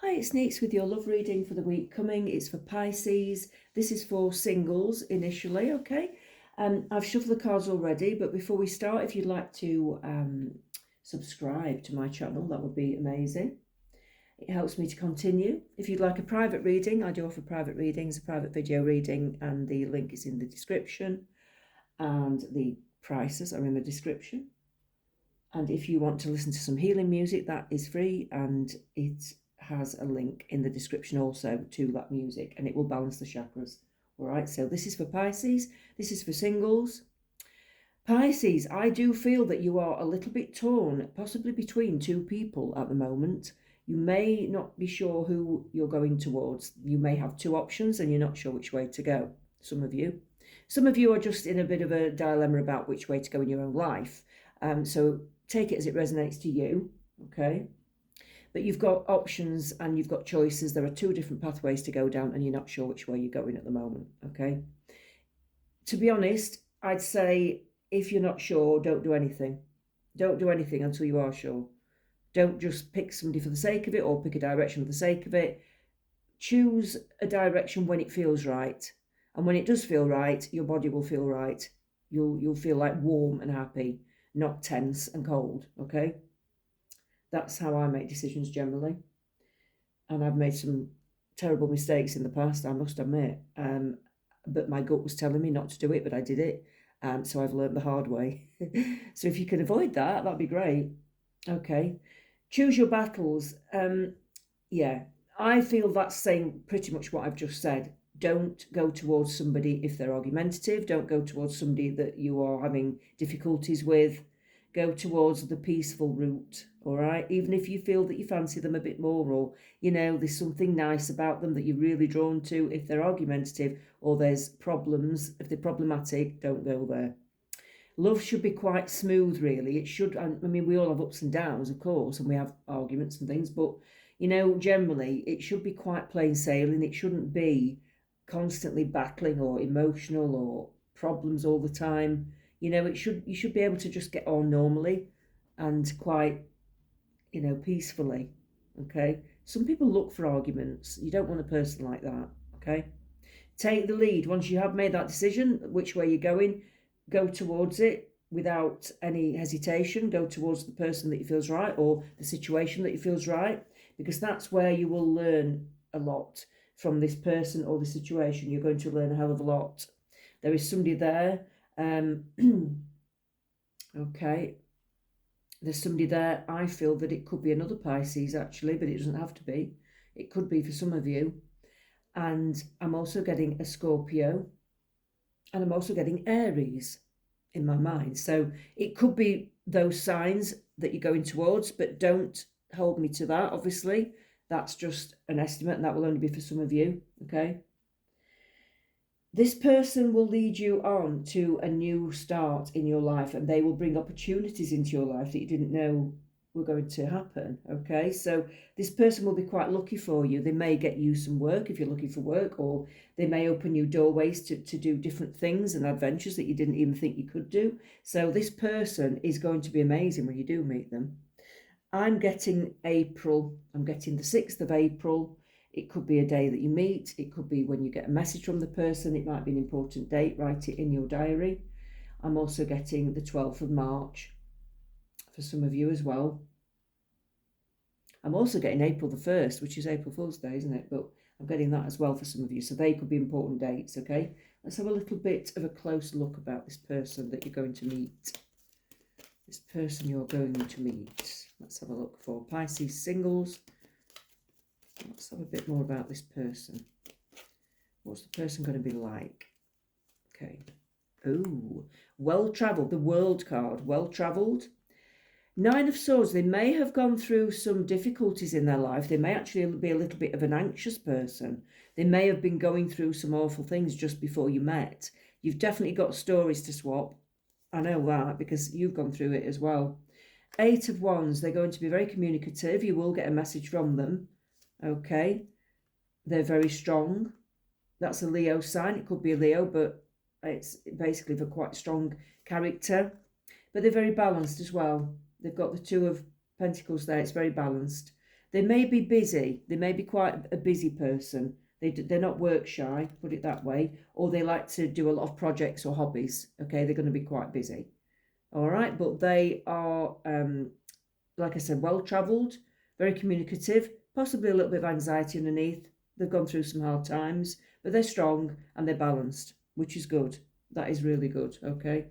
Hi, it's Neets with your love reading for the week coming. It's for Pisces. This is for singles initially, okay? I've shuffled the cards already, but before we start, if you'd like to subscribe to my channel, that would be amazing. It helps me to continue. If you'd like a private reading, I do offer private readings, a private video reading, and the link is in the description, and the prices are in the description. And if you want to listen to some healing music, that is free, and it has a link in the description also to that music, and it will balance the chakras. All right, so this is for Pisces. This is for singles. Pisces, I do feel that you are a little bit torn, possibly between two people at the moment. You may not be sure who you're going towards. You may have two options and you're not sure which way to go, some of you. Some of you are just in a bit of a dilemma about which way to go in your own life. So take it as it resonates to you, okay? But you've got options and you've got choices. There are two different pathways to go down and you're not sure which way you're going at the moment, okay? To be honest, I'd say if you're not sure, don't do anything. Don't do anything until you are sure. Don't just pick somebody for the sake of it or pick a direction for the sake of it. Choose a direction when it feels right. And when it does feel right, your body will feel right. You'll feel like warm and happy, not tense and cold, okay? That's how I make decisions generally. And I've made some terrible mistakes in the past, I must admit. But my gut was telling me not to do it, but I did it. So I've learned the hard way. So if you can avoid that, that'd be great. Okay. Choose your battles. Yeah, I feel that's saying pretty much what I've just said. Don't go towards somebody if they're argumentative. Don't go towards somebody that you are having difficulties with. Go towards the peaceful route, all right? Even if you feel that you fancy them a bit more, or, you know, there's something nice about them that you're really drawn to. If they're argumentative or there's problems, if they're problematic, don't go there. Love should be quite smooth, really. It should, I mean, we all have ups and downs, of course, and we have arguments and things, but, you know, generally, it should be quite plain sailing. It shouldn't be constantly battling or emotional or problems all the time. You know, you should be able to just get on normally and quite, you know, peacefully, okay? Some people look for arguments. You don't want a person like that, okay? Take the lead. Once you have made that decision, which way you're going, go towards it without any hesitation. Go towards the person that you feels right or the situation that you feels right, because that's where you will learn a lot from this person or the situation. You're going to learn a hell of a lot. There is somebody there. Okay. There's somebody there. I feel that it could be another Pisces actually, but it doesn't have to be. It could be for some of you. And I'm also getting a Scorpio, and I'm also getting Aries in my mind. So it could be those signs that you're going towards, but don't hold me to that, obviously. That's just an estimate, and that will only be for some of you, okay? This person will lead you on to a new start in your life, and they will bring opportunities into your life that you didn't know were going to happen, okay? So this person will be quite lucky for you. They may get you some work if you're looking for work, or they may open you doorways to do different things and adventures that you didn't even think you could do. So this person is going to be amazing when you do meet them. I'm getting April. I'm getting the 6th of April. It could be a day that you meet. It could be when you get a message from the person. It might be an important date. Write it in your diary. I'm also getting the 12th of March for some of you as well. I'm also getting April the 1st, which is April Fool's Day, isn't it? But I'm getting that as well for some of you. So they could be important dates, okay? Let's have a little bit of a close look about this person that you're going to meet. This person you're going to meet. Let's have a look for Pisces singles. Let's have a bit more about this person. What's the person going to be like? Okay. Oh, well-travelled. The World card. Well-travelled. 9 of Swords. They may have gone through some difficulties in their life. They may actually be a little bit of an anxious person. They may have been going through some awful things just before you met. You've definitely got stories to swap. I know that because you've gone through it as well. 8 of Wands. They're going to be very communicative. You will get a message from them. Okay. They're very strong. That's a Leo sign. It could be a Leo, but it's basically for quite strong character. But they're very balanced as well. They've got the 2 of Pentacles there. It's very balanced. They may be busy. They may be quite a busy person. They're not work shy, put it that way, or they like to do a lot of projects or hobbies. Okay, they're going to be quite busy. All right, but they are, like I said, well-travelled, very communicative, possibly a little bit of anxiety underneath. They've gone through some hard times, but they're strong and they're balanced, which is good. That is really good, okay?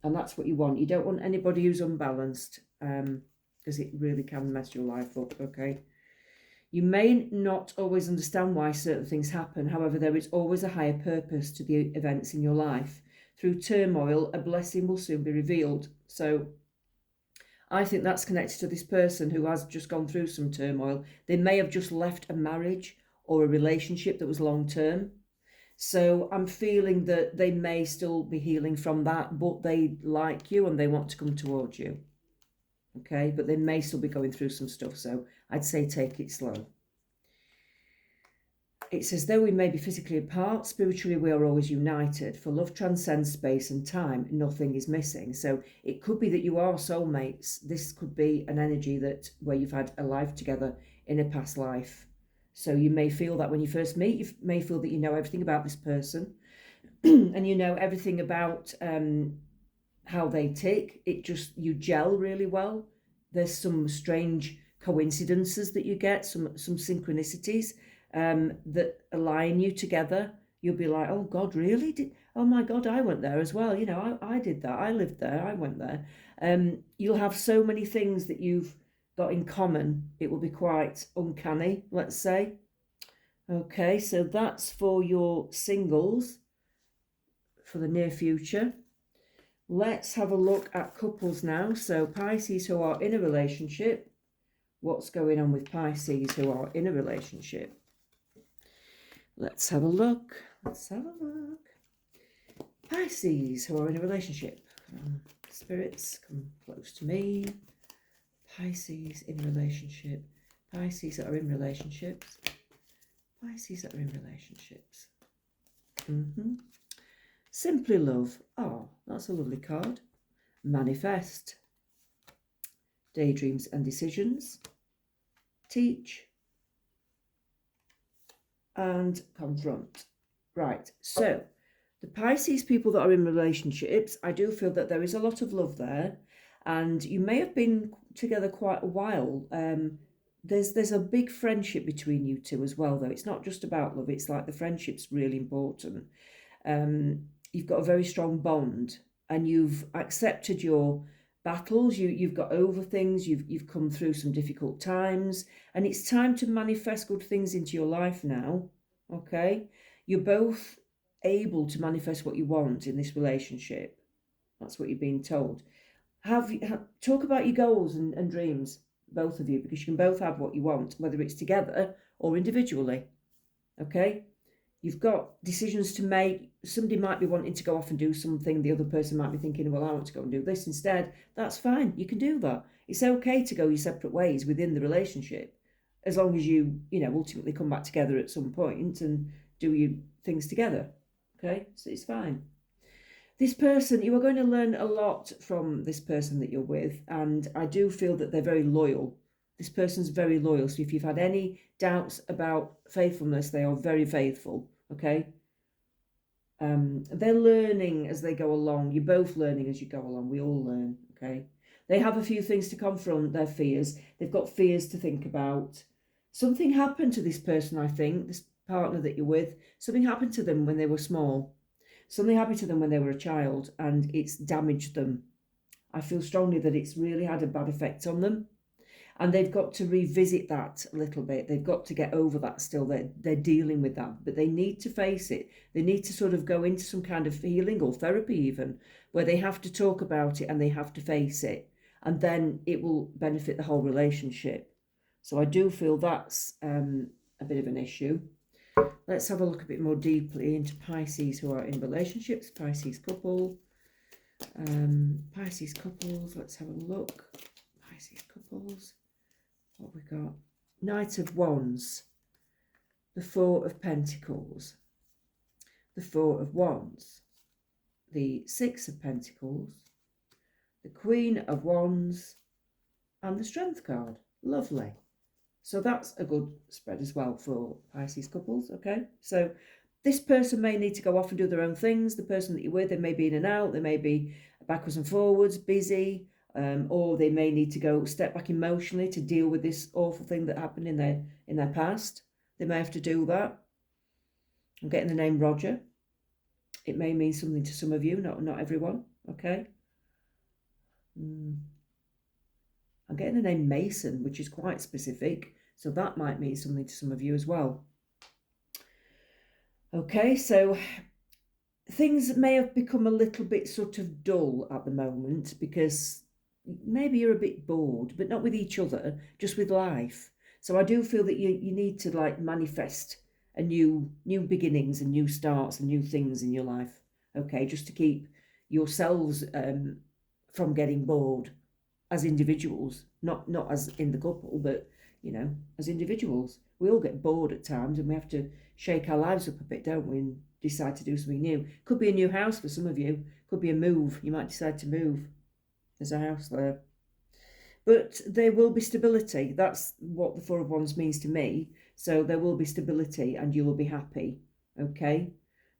And that's what you want. You don't want anybody who's unbalanced, because it really can mess your life up, okay? You may not always understand why certain things happen. However, there is always a higher purpose to the events in your life. Through turmoil, a blessing will soon be revealed. So I think that's connected to this person who has just gone through some turmoil. They may have just left a marriage or a relationship that was long term. So I'm feeling that they may still be healing from that, but they like you and they want to come towards you. Okay, but they may still be going through some stuff, so I'd say take it slow. It says, though we may be physically apart, spiritually we are always united. For love transcends space and time, nothing is missing. So it could be that you are soulmates. This could be an energy that where you've had a life together in a past life. So you may feel that when you first meet, you may feel that you know everything about this person and you know everything about how they tick. You gel really well. There's some strange coincidences that you get, some synchronicities that align you together. You'll be like, oh God, really? Oh my God, I went there as well. You know, I did that. I lived there. I went there. You'll have so many things that you've got in common. It will be quite uncanny, let's say. Okay, so that's for your singles for the near future. Let's have a look at couples now. So Pisces who are in a relationship. What's going on with Pisces who are in a relationship? Let's have a look. Let's have a look. Pisces who are in a relationship. Spirits, come close to me. Pisces in a relationship. Pisces that are in relationships. Pisces that are in relationships. Simply love. Oh, that's a lovely card. Manifest. Daydreams and decisions. Teach. And confront. Right, so the Pisces people that are in relationships, I do feel that there is a lot of love there, and you may have been together quite a while. There's a big friendship between you two as well, though. It's not just about love. It's like the friendship's really important. You've got a very strong bond, and you've accepted your battles. You've got over things. You've come through some difficult times, and it's time to manifest good things into your life now. Okay, you're both able to manifest what you want in this relationship. That's what you're being told. Talk about your goals and dreams, both of you, because you can both have what you want, whether it's together or individually. Okay, you've got decisions to make. Somebody might be wanting to go off and do something. The other person might be thinking, well, I want to go and do this instead. That's fine. You can do that. It's okay to go your separate ways within the relationship, as long as you ultimately come back together at some point and do your things together. Okay, so it's fine. This person, you are going to learn a lot from this person that you're with, and I do feel that they're very loyal. This person's very loyal, so if you've had any doubts about faithfulness, they are very faithful, okay? They're learning as they go along. You're both learning as you go along. We all learn, okay? They have a few things to confront, their fears. They've got fears to think about. Something happened to this person, I think, this partner that you're with. Something happened to them when they were small. Something happened to them when they were a child, and it's damaged them. I feel strongly that it's really had a bad effect on them, and they've got to revisit that a little bit. They've got to get over that still. They're dealing with that, but they need to face it. They need to sort of go into some kind of healing or therapy even, where they have to talk about it and they have to face it, and then it will benefit the whole relationship. So I do feel that's a bit of an issue. Let's have a look a bit more deeply into Pisces who are in relationships. Pisces couple. Pisces couples. Let's have a look. Pisces couples. What we got? Knight of Wands. The Four of Pentacles. The Four of Wands. The Six of Pentacles. The Queen of Wands. And the Strength card. Lovely. So that's a good spread as well for Pisces couples, okay? So this person may need to go off and do their own things. The person that you're with, they may be in and out, they may be backwards and forwards, busy, or they may need to go step back emotionally to deal with this awful thing that happened in their past. They may have to do that. I'm getting the name Roger. It may mean something to some of you, not everyone, okay? I'm getting the name Mason, which is quite specific, so that might mean something to some of you as well. Okay, so things may have become a little bit sort of dull at the moment because maybe you're a bit bored, but not with each other, just with life. So I do feel that you need to like manifest a new beginnings and new starts and new things in your life, okay, just to keep yourselves from getting bored as individuals, not as in the couple, but as individuals. We all get bored at times and we have to shake our lives up a bit, don't we, and decide to do something new. Could be a new house for some of you, could be a move. You might decide to move. There's a house there. But there will be stability. That's what the Four of Wands means to me. So there will be stability and you will be happy, okay?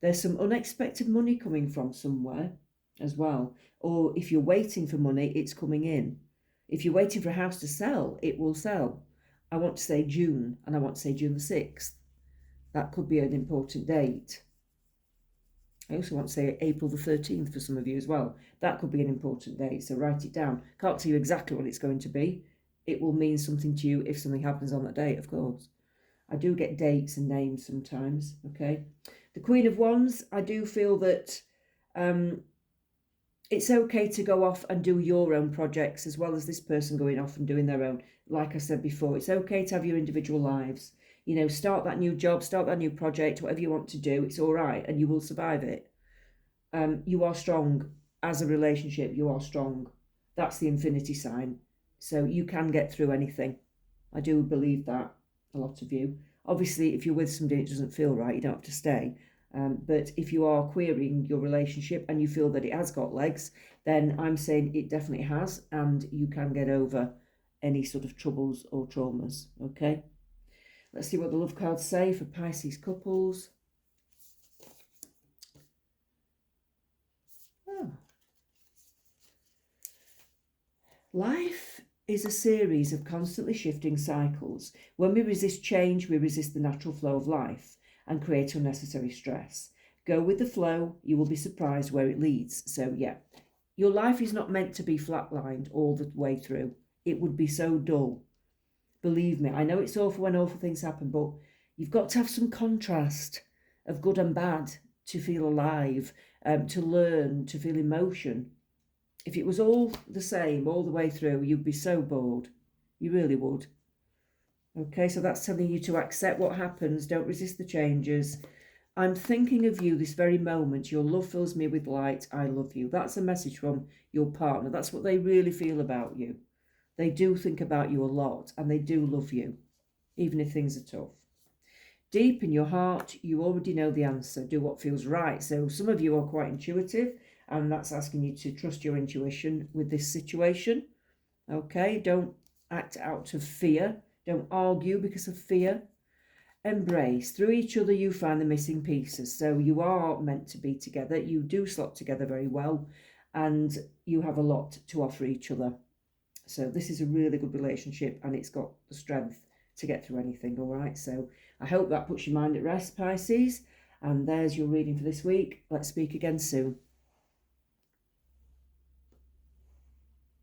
There's some unexpected money coming from somewhere as well. Or if you're waiting for money, it's coming in. If you're waiting for a house to sell, it will sell. I want to say June, and I want to say June the 6th. That could be an important date. I also want to say April the 13th for some of you as well. That could be an important date, so write it down. Can't tell you exactly what it's going to be. It will mean something to you if something happens on that date, of course. I do get dates and names sometimes, okay? The Queen of Wands, I do feel that it's okay to go off and do your own projects as well as this person going off and doing their own. Like I said before, it's okay to have your individual lives. Start that new job, start that new project, whatever you want to do, it's all right and you will survive it. You are strong as a relationship, you are strong. That's the infinity sign. So you can get through anything. I do believe that, a lot of you. Obviously, if you're with somebody and it doesn't feel right, you don't have to stay. But if you are querying your relationship and you feel that it has got legs, then I'm saying it definitely has, and you can get over any sort of troubles or traumas, okay? Let's see what the love cards say for Pisces couples. Life is a series of constantly shifting cycles. When we resist change, we resist the natural flow of life and create unnecessary stress. Go with the flow, you will be surprised where it leads. So yeah, your life is not meant to be flatlined all the way through. It would be so dull. Believe me, I know it's awful when awful things happen, but you've got to have some contrast of good and bad to feel alive, to learn, to feel emotion. If it was all the same all the way through, you'd be so bored. You really would. Okay, so that's telling you to accept what happens. Don't resist the changes. I'm thinking of you this very moment. Your love fills me with light. I love you. That's a message from your partner. That's what they really feel about you. They do think about you a lot and they do love you, even if things are tough. Deep in your heart, you already know the answer. Do what feels right. So some of you are quite intuitive, and that's asking you to trust your intuition with this situation. Okay, don't act out of fear. Don't argue because of fear. Embrace. Through each other, you find the missing pieces. So you are meant to be together. You do slot together very well, and you have a lot to offer each other. So this is a really good relationship, and it's got the strength to get through anything, all right? So I hope that puts your mind at rest, Pisces. And there's your reading for this week. Let's speak again soon.